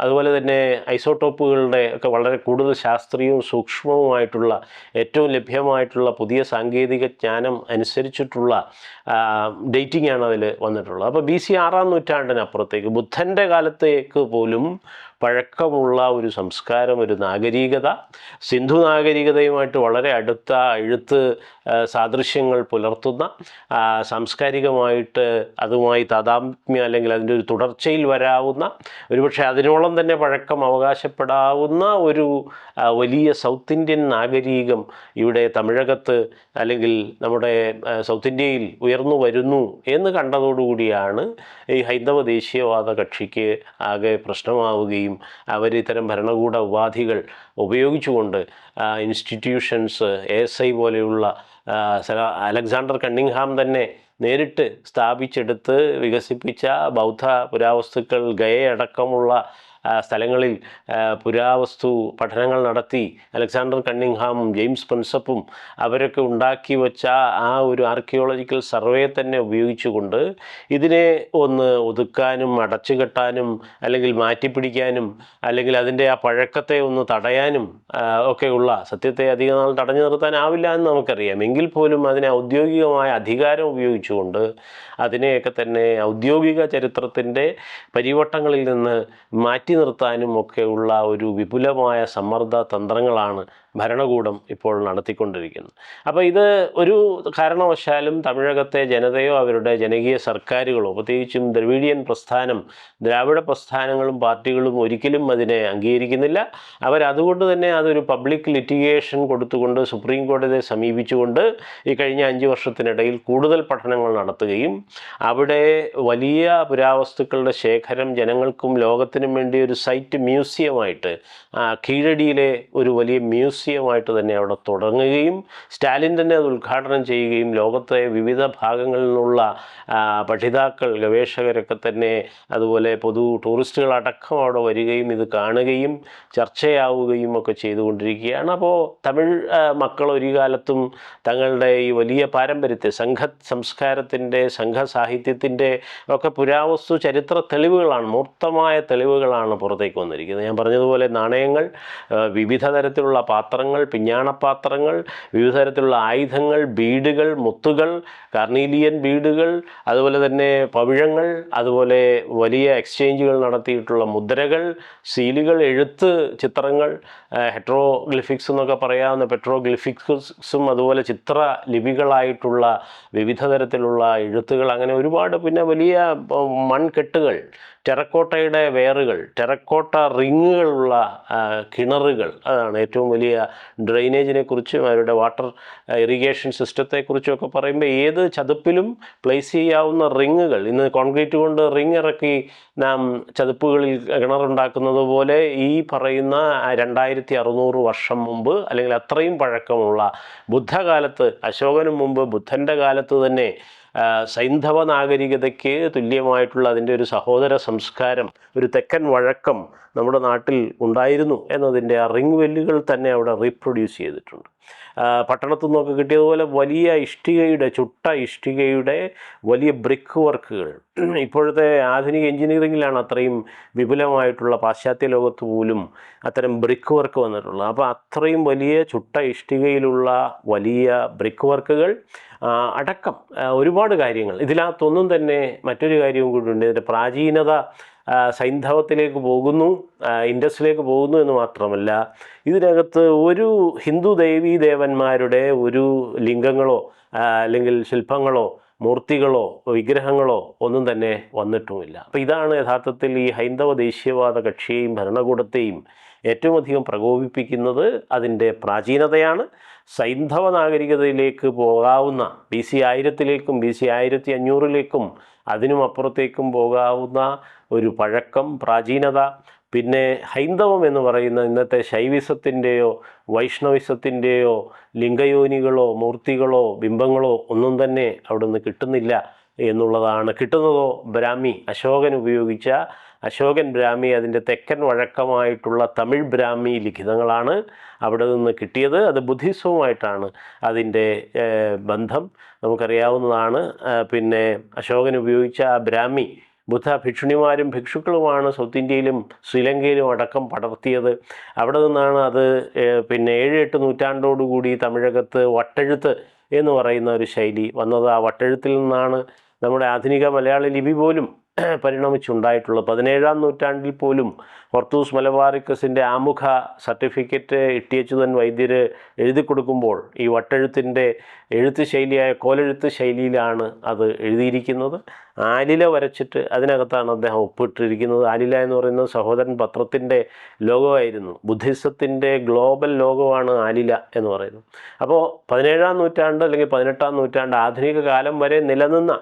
അതുപോലെ തന്നെ ഐസോട്ടോപ്പുകളുടെ ഒക്കെ വളരെ കൂടുതൽ ശാസ്ത്രീയവും സൂക്ഷ്മവുമായിട്ടുള്ള ഏറ്റവും ലഭ്യമായിട്ടുള്ള പുതിയ സാങ്കേതിക ജ്ഞാനം അനുസരിച്ചിട്ടുള്ള ഡേറ്റിംഗ് ആണ് അതിൽ വന്നിട്ടുള്ളത്. അപ്പോൾ BC 6-ാം നൂറ്റാണ്ടിനപ്പുറത്തേക്ക് ബുദ്ധൻ്റെ കാലത്തേക്ക് പോലും പഴക്കമുള്ള ഒരു സംസ്കാരം, ഒരു നാഗരികത, സിന്ധു നാഗരികതയുമായിട്ട് വളരെ അടുത്ത എഴുത്ത് സാദൃശ്യങ്ങൾ പുലർത്തുന്ന, സാംസ്കാരികമായിട്ട് അതുമായി താദാത്മ്യം അല്ലെങ്കിൽ അതിൻ്റെ ഒരു തുടർച്ചയിൽ വരാവുന്ന, ഒരുപക്ഷെ അതിനോളം തന്നെ പഴക്കം അവകാശപ്പെടാവുന്ന ഒരു വലിയ സൗത്ത് ഇന്ത്യൻ നാഗരികം ഇവിടെ തമിഴകത്ത് അല്ലെങ്കിൽ നമ്മുടെ സൗത്ത് ഇന്ത്യയിൽ ഉയർന്നു വരുന്നു എന്ന് കണ്ടതോടുകൂടിയാണ് ഈ ഹൈന്ദവ ദേശീയവാദ കക്ഷിക്ക് ആകെ പ്രശ്നമാവുകയും അവർ ഇത്തരം ഭരണകൂട ഉപാധികൾ ഉപയോഗിച്ചുകൊണ്ട് ഇൻസ്റ്റിറ്റ്യൂഷൻസ്, ASI പോലെയുള്ള അലക്സാണ്ടർ കണ്ണിങ്ഹാം തന്നെ നേരിട്ട് സ്ഥാപിച്ചെടുത്ത് വികസിപ്പിച്ച ബൗദ്ധ പുരാവസ്തുക്കൾ ഗയയടക്കമുള്ള സ്ഥലങ്ങളിൽ പുരാവസ്തു പഠനങ്ങൾ നടത്തി അലക്സാണ്ടർ കണ്ണിങ്ഹാമും ജെയിംസ് പ്രിൻസപ്പും അവരൊക്കെ ഉണ്ടാക്കി വെച്ച ആ ഒരു ആർക്കിയോളജിക്കൽ സർവേ തന്നെ ഉപയോഗിച്ചുകൊണ്ട് ഇതിനെ ഒന്ന് ഒതുക്കാനും അടച്ചുകെട്ടാനും അല്ലെങ്കിൽ മാറ്റിപ്പിടിക്കാനും അല്ലെങ്കിൽ അതിൻ്റെ ആ പഴക്കത്തെ ഒന്ന് തടയാനും ഒക്കെയുള്ള, സത്യത്തെ അധികം നാൾ തടഞ്ഞു നിർത്താനാവില്ല എന്ന് നമുക്കറിയാം, എങ്കിൽ പോലും അതിനെ ഔദ്യോഗികമായ അധികാരം ഉപയോഗിച്ചുകൊണ്ട് അതിനെയൊക്കെ തന്നെ ഔദ്യോഗിക ചരിത്രത്തിൻ്റെ പരിവട്ടങ്ങളിൽ നിന്ന് മാറ്റി നിർത്താനും ഒക്കെയുള്ള ഒരു വിപുലമായ സമ്മർദ്ദ തന്ത്രങ്ങളാണ് ഭരണകൂടം ഇപ്പോൾ നടത്തിക്കൊണ്ടിരിക്കുന്നത്. അപ്പോൾ ഇത് ഒരു കാരണവശാലും തമിഴകത്തെ ജനതയോ അവരുടെ ജനകീയ സർക്കാരുകളോ, പ്രത്യേകിച്ചും ദ്രവിഡിയൻ പ്രസ്ഥാനം, ദ്രാവിഡ പ്രസ്ഥാനങ്ങളും പാർട്ടികളും ഒരിക്കലും അതിനെ അംഗീകരിക്കുന്നില്ല. അവരതുകൊണ്ട് തന്നെ അതൊരു പബ്ലിക് ലിറ്റിഗേഷൻ കൊടുത്തുകൊണ്ട് സുപ്രീം കോടതിയെ സമീപിച്ചുകൊണ്ട് ഈ കഴിഞ്ഞ 5 വർഷത്തിനിടയിൽ കൂടുതൽ പഠനങ്ങൾ നടത്തുകയും അവിടെ വലിയ പുരാവസ്തുക്കളുടെ ശേഖരം ജനങ്ങൾക്കും ലോകത്തിനും വേണ്ടി ഒരു സൈറ്റ് മ്യൂസിയമായിട്ട്, കീഴടിയിലെ ഒരു വലിയ മ്യൂസിയമായിട്ട് തന്നെ അവിടെ തുടങ്ങുകയും സ്റ്റാലിൻ തന്നെ അത് ഉദ്ഘാടനം ചെയ്യുകയും ലോകത്തെ വിവിധ ഭാഗങ്ങളിൽ നിന്നുള്ള പഠിതാക്കൾ, ഗവേഷകരൊക്കെ തന്നെ അതുപോലെ ടൂറിസ്റ്റുകളടക്കം അവിടെ വരികയും ഇത് കാണുകയും ചർച്ചയാവുകയും ഒക്കെ ചെയ്തുകൊണ്ടിരിക്കുകയാണ്. അപ്പോൾ തമിഴ് മക്കൾ ഒരു കാലത്തും തങ്ങളുടെ ഈ വലിയ പാരമ്പര്യത്തെ, സംഘ സംസ്കാരത്തിൻ്റെ, സംഘ സാഹിത്യത്തിൻ്റെ ഒക്കെ പുരാവസ്തു ചരിത്ര തെളിവുകളാണ്, മൂർത്തമായ തെളിവുകളാണ് പുറത്തേക്ക് വന്നിരിക്കുന്നത്. ഞാൻ പറഞ്ഞതുപോലെ നാണയങ്ങൾ, വിവിധ തരത്തിലുള്ള പാത്രങ്ങൾ, പിഞ്ഞാണപ്പാത്രങ്ങൾ, വിവിധ തരത്തിലുള്ള ആയുധങ്ങൾ, ബീഡുകൾ, മുത്തുകൾ, കാർണീലിയൻ ബീഡുകൾ, അതുപോലെ തന്നെ പവിഴങ്ങൾ, അതുപോലെ വലിയ എക്സ്ചേഞ്ചുകൾ നടത്തിയിട്ടുള്ള മുദ്രകൾ, സീലുകൾ, എഴുത്ത് ചിത്രങ്ങൾ, ഹെട്രോഗ്ലിഫിക്സ് എന്നൊക്കെ പറയാവുന്ന പെട്രോഗ്ലിഫിക്സും അതുപോലെ ചിത്രലിപികളായിട്ടുള്ള വിവിധ തരത്തിലുള്ള എഴുത്തുകൾ, അങ്ങനെ ഒരുപാട്, പിന്നെ വലിയ മൺകെട്ടുകൾ, ടെറക്കോട്ടയുടെ വെയറുകൾ, ടെറക്കോട്ട റിങ്ങുകളുള്ള കിണറുകൾ, അതാണ് ഏറ്റവും വലിയ ഡ്രെയിനേജിനെ കുറിച്ചും അവരുടെ വാട്ടർ ഇറിഗേഷൻ സിസ്റ്റത്തെക്കുറിച്ചും ഒക്കെ പറയുമ്പോൾ ഏത് ചതുപ്പിലും പ്ലേസ് ചെയ്യാവുന്ന റിങ്ങുകൾ, ഇന്ന് കോൺക്രീറ്റ് കൊണ്ട് റിങ് ഇറക്കി നാം ചതുപ്പുകളിൽ കിണറുണ്ടാക്കുന്നത് പോലെ ഈ പറയുന്ന 2600 വർഷം മുമ്പ് അല്ലെങ്കിൽ അത്രയും പഴക്കമുള്ള ബുദ്ധകാലത്ത്, അശോകന് മുമ്പ് ബുദ്ധൻ്റെ കാലത്ത് തന്നെ സൈന്ധവ നാഗരികതയ്ക്ക് തുല്യമായിട്ടുള്ള അതിൻ്റെ ഒരു സഹോദര സംസ്കാരം, ഒരു തെക്കൻ വഴക്കം നമ്മുടെ നാട്ടിൽ ഉണ്ടായിരുന്നു എന്നതിൻ്റെ ആ റിംഗ് വെല്ലുകൾ തന്നെ അവിടെ റീപ്രൊഡ്യൂസ് ചെയ്തിട്ടുണ്ട്. പട്ടണത്തു നിന്നൊക്കെ കിട്ടിയതുപോലെ വലിയ ഇഷ്ടികയുടെ, ചുട്ട ഇഷ്ടികയുടെ വലിയ ബ്രിക്ക് വർക്കുകൾ, ഇപ്പോഴത്തെ ആധുനിക എഞ്ചിനീയറിങ്ങിലാണ് അത്രയും വിപുലമായിട്ടുള്ള, പാശ്ചാത്യ ലോകത്ത് പോലും അത്തരം ബ്രിക്ക് വർക്ക് വന്നിട്ടുള്ളത്. അപ്പോൾ അത്രയും വലിയ ചുട്ട ഇഷ്ടികയിലുള്ള വലിയ ബ്രിക്ക് വർക്കുകൾ അടക്കം ഒരുപാട് കാര്യങ്ങൾ. ഇതിനകത്തൊന്നും തന്നെ മറ്റൊരു കാര്യവും കൂടിയുണ്ട്, ഇതിൻ്റെ പ്രാചീനത സൈന്ധവത്തിലേക്ക് പോകുന്നു, ഇൻഡസിലേക്ക് പോകുന്നു എന്ന് മാത്രമല്ല, ഇതിനകത്ത് ഒരു ഹിന്ദു ദേവീ ദേവന്മാരുടെ ഒരു ലിംഗങ്ങളോ അല്ലെങ്കിൽ ശില്പങ്ങളോ മൂർത്തികളോ വിഗ്രഹങ്ങളോ ഒന്നും തന്നെ വന്നിട്ടുമില്ല. അപ്പോൾ ഇതാണ് യഥാർത്ഥത്തിൽ ഈ ഹൈന്ദവ ദേശീയവാദ കക്ഷിയെയും ഭരണകൂടത്തെയും ഏറ്റവും അധികം പ്രകോപിപ്പിക്കുന്നത്. അതിൻ്റെ പ്രാചീനതയാണ്. സൈന്ധവ നാഗരികതയിലേക്ക് പോകാവുന്ന BC 1000-ലേക്കും BC 1500-ലേക്കും അതിനും അപ്പുറത്തേക്കും പോകാവുന്ന ഒരു പഴക്കം, പ്രാചീനത, പിന്നെ ഹൈന്ദവം എന്ന് പറയുന്ന ഇന്നത്തെ ശൈവിസത്തിൻ്റെയോ വൈഷ്ണവിസത്തിൻ്റെയോ ലിംഗയോനികളോ മൂർത്തികളോ ബിംബങ്ങളോ ഒന്നും തന്നെ അവിടെ നിന്ന് കിട്ടുന്നില്ല എന്നുള്ളതാണ്. കിട്ടുന്നതോ ബ്രാഹ്മി, അശോകൻ ബ്രാഹ്മി, അതിൻ്റെ തെക്കൻ വഴക്കമായിട്ടുള്ള തമിഴ് ബ്രാഹ്മി ലിഖിതങ്ങളാണ് അവിടെ നിന്ന് കിട്ടിയത്. അത് ബുദ്ധിസവുമായിട്ടാണ് അതിൻ്റെ ബന്ധം, നമുക്കറിയാവുന്നതാണ്. പിന്നെ അശോകൻ ഉപയോഗിച്ച ആ ബ്രാഹ്മി ബുദ്ധ ഭിക്ഷുണിമാരും ഭിക്ഷുക്കളുമാണ് സൗത്ത് ഇന്ത്യയിലും ശ്രീലങ്കയിലും അടക്കം പടർത്തിയത്. അവിടെ നിന്നാണ് അത് പിന്നെ 7-8 നൂറ്റാണ്ടോടുകൂടി തമിഴകത്ത് വട്ടെഴുത്ത് എന്ന് പറയുന്ന ഒരു ശൈലി വന്നത്. ആ വട്ടെഴുത്തിൽ നിന്നാണ് നമ്മുടെ ആധുനിക മലയാള ലിപി പോലും പരിണമിച്ചുണ്ടായിട്ടുള്ളത്. 17-ാം നൂറ്റാണ്ടിൽ പോലും ഹൊർത്തൂസ് മലബാറിക്കസിൻ്റെ ആമുഖ സർട്ടിഫിക്കറ്റ് ഇട്ടിയച്ചുതൻ വൈദ്യർ എഴുതി കൊടുക്കുമ്പോൾ ഈ വട്ടെഴുത്തിൻ്റെ എഴുത്ത് ശൈലിയായ കോലെഴുത്ത് ശൈലിയിലാണ് അത് എഴുതിയിരിക്കുന്നത്. ആലില വരച്ചിട്ട് അതിനകത്താണ് അദ്ദേഹം ഒപ്പിട്ടിരിക്കുന്നത്. ആലില എന്ന് പറയുന്നത് സഹോദരൻ പത്രത്തിൻ്റെ ലോഗോയായിരുന്നു. ബുദ്ധിസത്തിൻ്റെ ഗ്ലോബൽ ലോഗോയാണ് ആലില എന്ന് പറയുന്നത്. അപ്പോൾ 17-ാം നൂറ്റാണ്ട് അല്ലെങ്കിൽ 18-ാം നൂറ്റാണ്ട് ആധുനിക കാലം വരെ നിലനിന്ന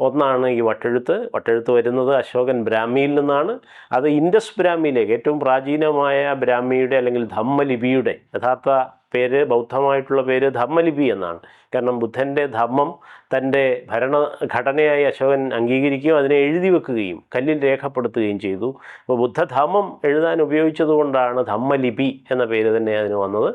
ഒന്നാണ് ഈ വട്ടെഴുത്ത്. വട്ടെഴുത്ത് വരുന്നത് അശോകൻ ബ്രാഹ്മിയിൽ നിന്നാണ്. അത് ഇൻഡസ് ബ്രാഹ്മിയിലേക്ക്, ഏറ്റവും പ്രാചീനമായ ബ്രാഹ്മിയുടെ അല്ലെങ്കിൽ ധമ്മലിപിയുടെ യഥാർത്ഥ പേര്, ബൗദ്ധമായിട്ടുള്ള പേര് ധമ്മലിപി എന്നാണ്. കാരണം ബുദ്ധൻ്റെ ധമ്മം തൻ്റെ ഭരണഘടനയായി അശോകൻ അംഗീകരിക്കുകയും അതിനെ എഴുതി വെക്കുകയും കല്ലിൽ രേഖപ്പെടുത്തുകയും ചെയ്തു. അപ്പോൾ ബുദ്ധധമ്മം എഴുതാൻ ഉപയോഗിച്ചതുകൊണ്ടാണ് ധമ്മലിപി എന്ന പേര് തന്നെ അതിന് വന്നത്.